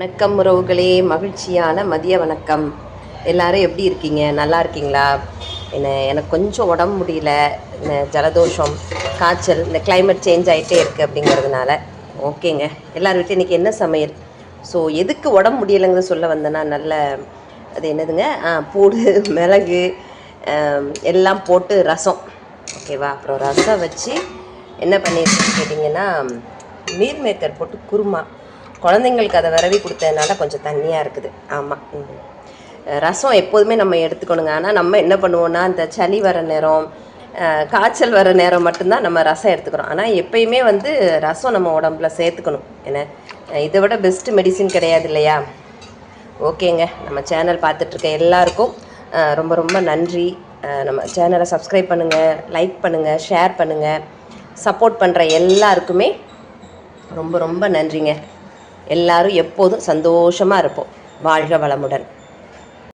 வணக்கம் உறவுகளே, மகிழ்ச்சியான மதிய வணக்கம். எல்லாரும் எப்படி இருக்கீங்க? நல்லா இருக்கீங்களா? எனக்கு கொஞ்சம் உடம்பு முடியல, இந்த ஜலதோஷம், காய்ச்சல், இந்த கிளைமேட் சேஞ்ச் ஆகிட்டே இருக்குது அப்படிங்கிறதுனால. ஓகேங்க, எல்லார் வீட்டில் இன்றைக்கி என்ன சமையல்? ஸோ எதுக்கு உடம்பு முடியலைங்கிறத சொல்ல வந்தேன்னா, நல்ல அது என்னதுங்க, பூடு, மிளகு எல்லாம் போட்டு ரசம். ஓகேவா? அப்புறம் ரசம் வச்சு என்ன பண்ணியிருக்கேன்னு கேட்டிங்கன்னா, மீல் மேக்கர் போட்டு குருமா. குழந்தைங்களுக்கு அதை விரவி கொடுத்ததுனால கொஞ்சம் தண்ணியாக இருக்குது. ஆமாம், ரசம் எப்போதுமே நம்ம எடுத்துக்கணுங்க. ஆனால் நம்ம என்ன பண்ணுவோன்னா, இந்த சளி வர நேரம், காய்ச்சல் வர நேரம் மட்டும்தான் நம்ம ரசம் எடுத்துக்கிறோம். ஆனால் எப்பயுமே ரசம் நம்ம உடம்புல சேர்த்துக்கணும். ஏன்னா இதை விட பெஸ்ட்டு மெடிசின் கிடையாது இல்லையா? ஓகேங்க, நம்ம சேனல் பார்த்துட்ருக்க எல்லாருக்கும் ரொம்ப ரொம்ப நன்றி. நம்ம சேனலை சப்ஸ்கிரைப் பண்ணுங்கள், லைக் பண்ணுங்கள், ஷேர் பண்ணுங்கள். சப்போர்ட் பண்ணுற எல்லாருக்குமே ரொம்ப ரொம்ப நன்றிங்க. எல்லாரும் எப்போதும் சந்தோஷமாக இருப்போம். வாழ்க வளமுடன்.